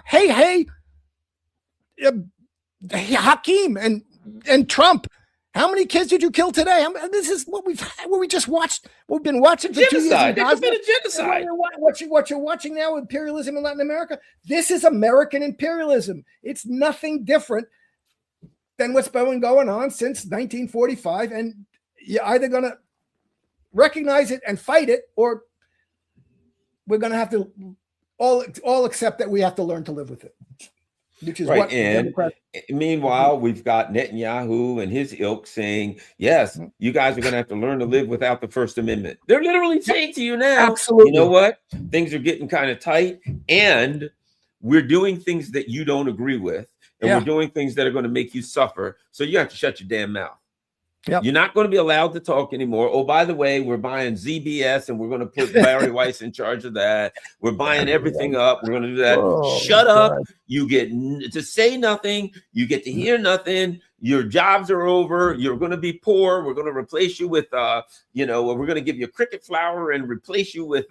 Hey, Hakeem and Trump, how many kids did you kill today? This is what we just watched. We've been watching for 2 years. It's been a genocide. What you're watching now, imperialism in Latin America. This is American imperialism. It's nothing different than what's been going on since 1945. And you're either going to recognize it and fight it, or we're going to have to all accept that we have to learn to live with it. Which is right. And meanwhile, we've got Netanyahu and his ilk saying, yes, you guys are going to have to learn to live without the First Amendment. They're literally saying to you now, absolutely, you know what? Things are getting kind of tight, and we're doing things that you don't agree with, and we're doing things that are going to make you suffer. So you have to shut your damn mouth. Yep. You're not going to be allowed to talk anymore. Oh, by the way, we're buying ZBS and we're going to put Barry Weiss in charge of that. We're buying everything up. We're going to do that. Oh, Shut up. God. You get to say nothing. You get to hear nothing. Your jobs are over. You're going to be poor. We're going to replace you with, we're going to give you cricket flour and replace you with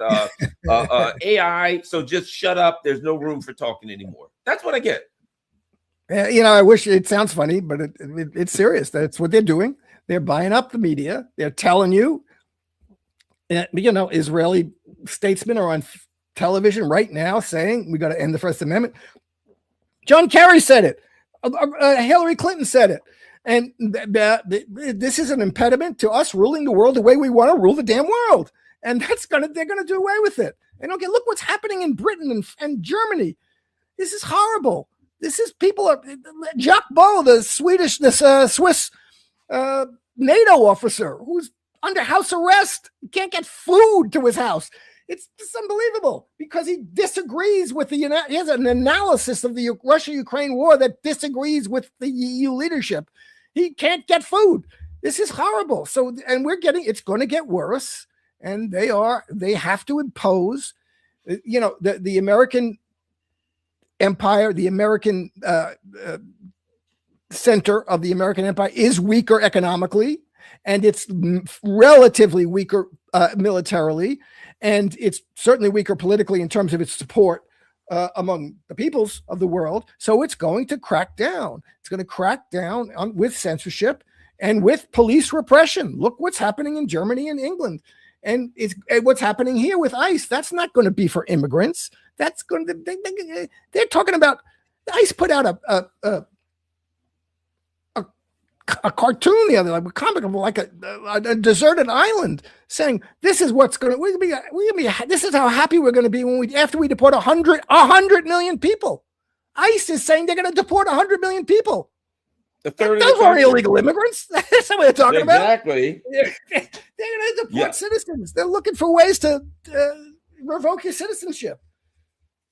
AI. So just shut up. There's no room for talking anymore. That's what I get. I wish it sounds funny, but it's serious. That's what they're doing. They're buying up the media. They're telling you, Israeli statesmen are on television right now saying we got to end the First Amendment. John Kerry said it. Hillary Clinton said it. And this is an impediment to us ruling the world the way we want to rule the damn world. And they're going to do away with it. And okay, look what's happening in Britain and Germany. This is horrible. This is Jacques Beau, the Swiss NATO officer who's under house arrest. He can't get food to his house. It's just unbelievable because he disagrees with he has an analysis of the Russia-Ukraine war that disagrees with the EU leadership. He can't get food. This is horrible. So, and it's going to get worse. And they have to impose, the American empire, the American center of the American empire is weaker economically, and it's relatively weaker militarily, and it's certainly weaker politically in terms of its support among the peoples of the world. So it's going to crack down. It's going to crack down with censorship and with police repression. Look what's happening in Germany and England. And what's happening here with ICE. That's not going to be for immigrants. That's going to, they're talking about, ICE put out a cartoon the other, like a comic of like a deserted island, saying this is what's going to, this is how happy we're going to be after we deport 100 million people. ICE is saying they're going to deport 100 million people. Those aren't illegal immigrants. That's what they're talking about. Exactly. They're going to deport citizens. They're looking for ways to revoke your citizenship.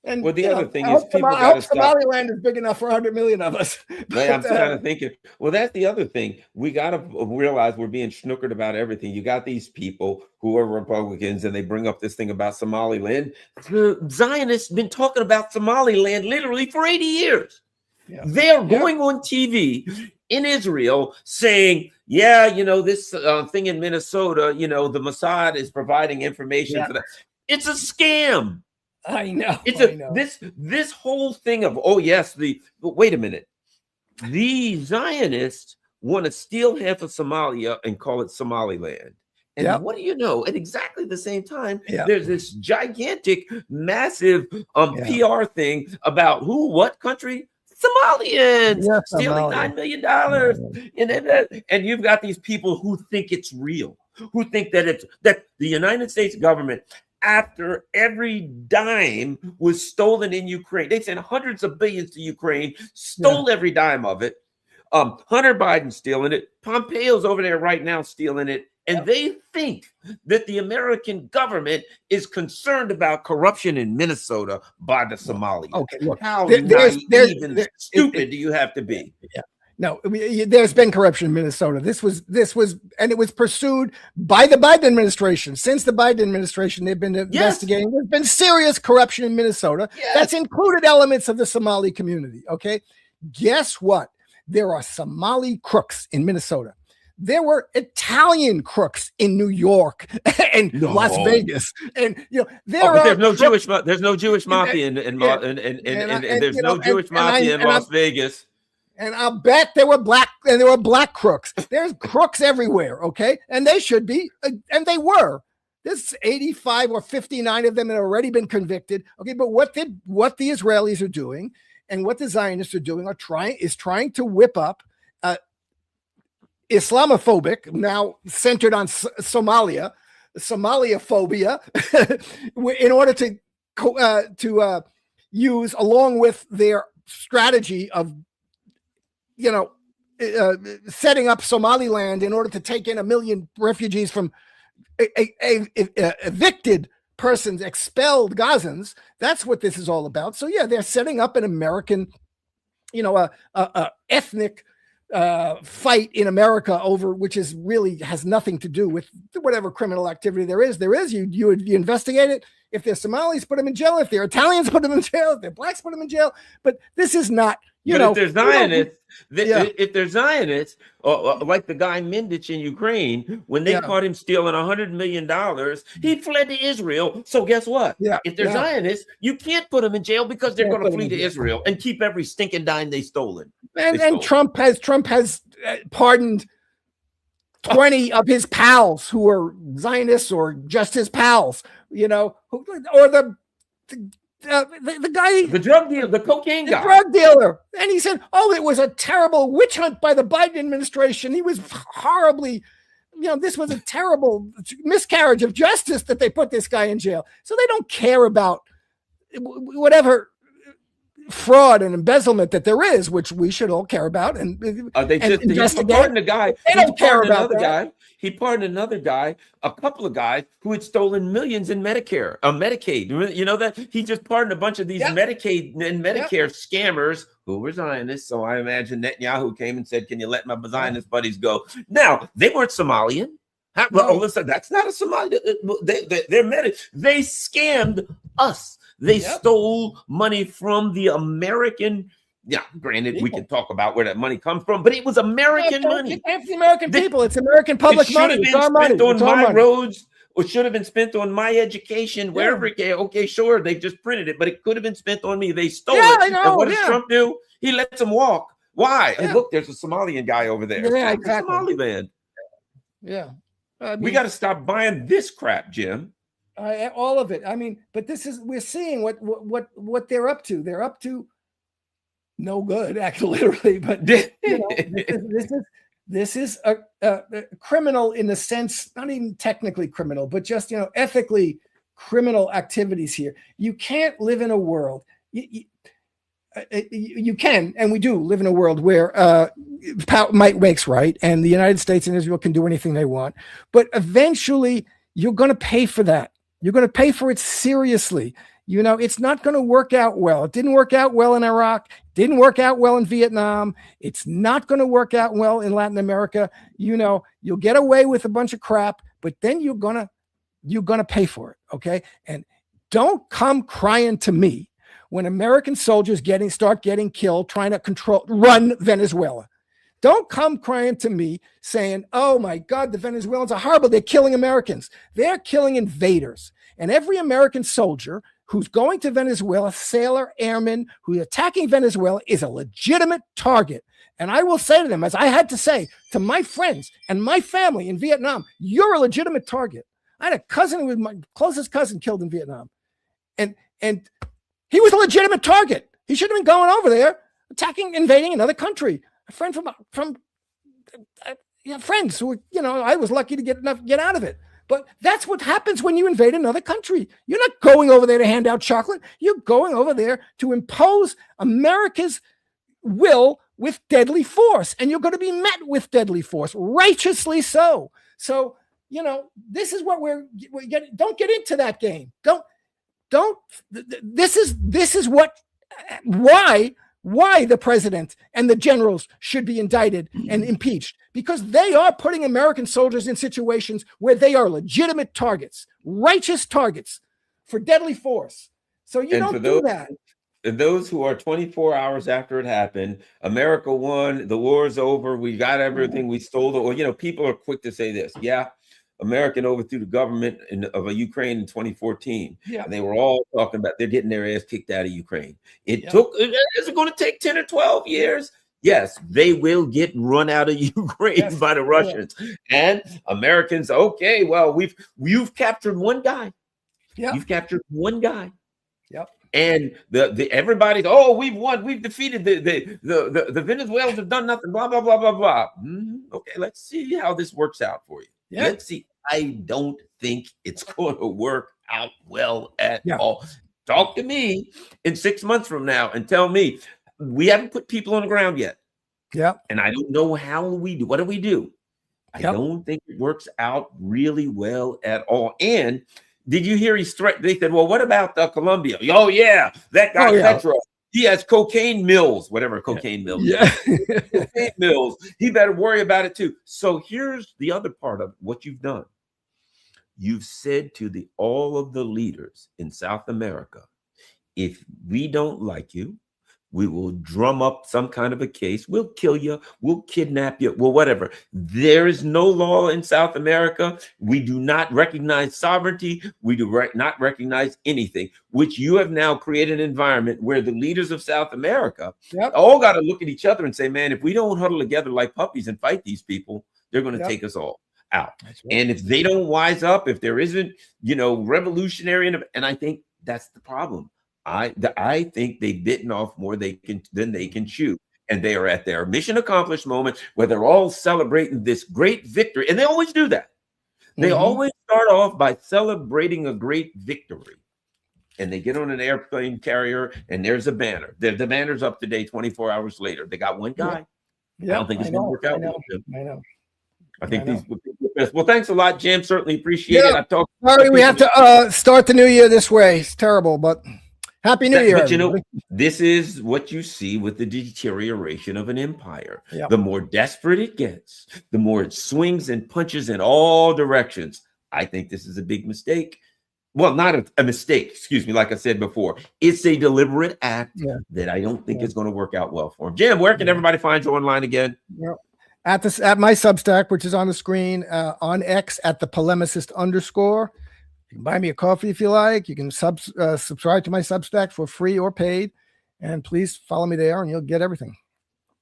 And the other thing is, people got to stop. Somaliland is big enough for 100 million of us. But, I'm kind of thinking, that's the other thing. We got to realize we're being snookered about everything. You got these people who are Republicans, and they bring up this thing about Somaliland. The Zionists been talking about Somaliland literally for 80 years. Yeah. They're going on TV in Israel saying, this thing in Minnesota, the Mossad is providing information for that. It's a scam. I know. This whole thing of, but wait a minute. The Zionists want to steal half of Somalia and call it Somaliland. And what do you know? At exactly the same time, there's this gigantic, massive PR thing about what country? Somalians stealing $9 million. And you've got these people who think it's real, who think that that the United States government, after every dime was stolen in Ukraine, they sent hundreds of billions to Ukraine, stole every dime of it. Hunter Biden stealing it. Pompeo's over there right now stealing it. And they think that the American government is concerned about corruption in Minnesota by the Somalis. Okay, look, how naive and stupid do you have to be? Yeah. No, there's been corruption in Minnesota. This was, and it was pursued by the Biden administration. Since the Biden administration, they've been investigating. There's been serious corruption in Minnesota. That's included elements of the Somali community. Okay, guess what? There are Somali crooks in Minnesota. There were Italian crooks in New York and Las Vegas, and there's no Jewish mafia in there's no Jewish mafia in Las Vegas. And I'll bet there were black crooks. There's crooks everywhere, okay? And they should be, and they were. There's 85 or 59 of them that have already been convicted. Okay, but what the Israelis are doing and what the Zionists are doing is trying to whip up Islamophobic, now centered on Somalia phobia, in order to use, along with their strategy of setting up Somaliland in order to take in 1 million refugees from evicted persons, expelled Gazans. That's what this is all about. So they're setting up an American, ethnic fight in America over, which is really has nothing to do with whatever criminal activity there is. You investigate it. If they're Somalis, put them in jail. If they're Italians, put them in jail. If they're blacks, put them in jail. But this is not, if they're Zionists, if they're Zionists, like the guy Mindich in Ukraine, when they caught him stealing $100 million, he fled to Israel. So guess what? If they're Zionists, you can't put them in jail because they're going to flee to Israel and keep every stinking dime they stolen. And Trump has pardoned 20 of his pals who are Zionists or just his pals, or the guy, the drug dealer, the cocaine guy, drug dealer. And he said, oh, it was a terrible witch hunt by the Biden administration. He was horribly, this was a terrible miscarriage of justice that they put this guy in jail. So they don't care about whatever fraud and embezzlement that there is, which we should all care about. And they just investigate. He pardoned a guy. They don't care about that. Guy. He pardoned another guy, a couple of guys who had stolen millions in Medicare, Medicaid. You know that? He just pardoned a bunch of these Medicaid and Medicare scammers who were Zionists. So I imagine Netanyahu came and said, "Can you let my Zionist buddies go?" Now they weren't Somalian. Listen, that's not a Somali. They scammed us. They stole money from the American. Yeah, granted, we can talk about where that money comes from, but it was American money. It's the American people. It's American public money. It should have been spent on my roads, or should have been spent on my education, wherever it came. Okay, sure, they just printed it, but it could have been spent on me. They stole it. I know, and what does Trump do? He lets them walk. Why? Hey, look, there's a Somalian guy over there. Yeah, exactly. Somaliland. Yeah. We got to stop buying this crap, Jim. All of it. I mean, but we're seeing what they're up to. They're up to no good, actually, literally. But this is a criminal in the sense, not even technically criminal, but just ethically criminal activities here. You can't live in a world. You can, and we do live in a world where might makes right, and the United States and Israel can do anything they want. But eventually, you're going to pay for that. You're going to pay for it seriously. It's not going to work out well. It didn't work out well in Iraq. Didn't work out well in Vietnam. It's not going to work out well in Latin America. You'll get away with a bunch of crap, but then you're gonna pay for it. Okay, and don't come crying to me when American soldiers start getting killed trying to run Venezuela. Don't come crying to me saying, oh my God, the Venezuelans are horrible. They're killing Americans. They're killing invaders. And every American soldier who's going to Venezuela, sailor, airman, who's attacking Venezuela is a legitimate target. And I will say to them, as I had to say to my friends and my family in Vietnam, you're a legitimate target. I had a cousin who was my closest cousin killed in Vietnam. And he was a legitimate target. He shouldn't have been going over there, invading another country. A friend from friends who, I was lucky to get out of it. But that's what happens when you invade another country. You're not going over there to hand out chocolate. You're going over there to impose America's will with deadly force. And you're going to be met with deadly force, righteously so. So, this is what we're getting. Don't get into that game. This is why the president and the generals should be indicted and impeached, because they are putting American soldiers in situations where they are legitimate targets, righteous targets for deadly force. So you don't do that. And those who are 24 hours after it happened, America won, the war's over, we got everything, we stole it. Or, people are quick to say this. Yeah, American overthrew the government of Ukraine in 2014. Yeah. And they were all talking about they're getting their ass kicked out of Ukraine. Is it going to take 10 or 12 years? Yes, they will get run out of Ukraine by the Russians. And Americans, okay, well, you've captured one guy. Yeah. You've captured one guy. Yep. And everybody's, we've won, we've defeated the Venezuelans have done nothing, blah, blah, blah, blah, blah. Okay, let's see how this works out for you. Yeah. Let's see. I don't think it's going to work out well at all. Talk to me in 6 months from now and tell me we haven't put people on the ground yet. Yeah. And I don't know how we do. What do we do? I don't think it works out really well at all. And did you hear they said, well, what about Colombia? Oh, yeah, that guy Petro. He has cocaine mills, whatever cocaine mill is. Yeah. Cocaine mills. He better worry about it too. So here's the other part of what you've done. You've said to all of the leaders in South America, if we don't like you, we will drum up some kind of a case. We'll kill you. We'll kidnap you. Well, whatever. There is no law in South America. We do not recognize sovereignty. We do not recognize anything, which you have now created an environment where the leaders of South America all got to look at each other and say, man, if we don't huddle together like puppies and fight these people, they're going to take us all out. Right. And if they don't wise up, if there isn't, revolutionary, and I think that's the problem. I think they've bitten off more than they can chew. And they are at their mission accomplished moment where they're all celebrating this great victory. And they always do that. They always start off by celebrating a great victory. And they get on an airplane carrier and there's a banner. The banner's up today 24 hours later. They got one guy. I don't think it's going to work out. I know. I think these would be the best. Well, thanks a lot, Jim. Certainly appreciate it. Sorry, we have to start the new year this way. It's terrible, but Happy New Year. But this is what you see with the deterioration of an empire. The more desperate it gets, the more it swings and punches in all directions. I think this is a big mistake. Well, not a mistake, excuse me. Like I said before, it's a deliberate act that I don't think is going to work out well for him. Jim, where can everybody find you online again? At my Substack, which is on the screen, on X at the polemicist _. You can buy me a coffee if you like. You can subscribe to my Substack for free or paid. And please follow me there and you'll get everything.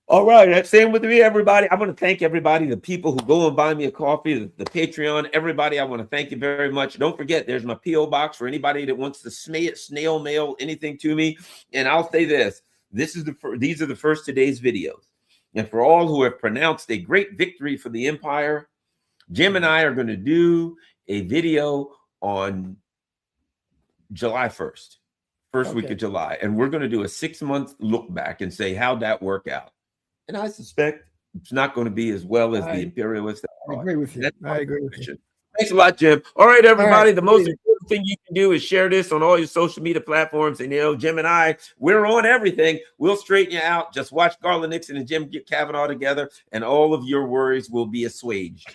All right. Same with me, everybody. I want to thank everybody, the people who go and buy me a coffee, the Patreon, everybody. I want to thank you very much. Don't forget, there's my P.O. box for anybody that wants to snail mail anything to me. And I'll say this. These are the first today's videos. And for all who have pronounced a great victory for the empire, Jim and I are going to do a video on July 1st, first week of July. And we're going to do a 6-month look back and say, how'd that work out? And I suspect it's not going to be as well as the imperialists. I agree with you. I agree with you. Thanks a lot, Jim. All right, everybody. The most important thing you can do is share this on all your social media platforms. And, Jim and I, we're on everything. We'll straighten you out. Just watch Garland Nixon and Jim Kavanaugh together, and all of your worries will be assuaged.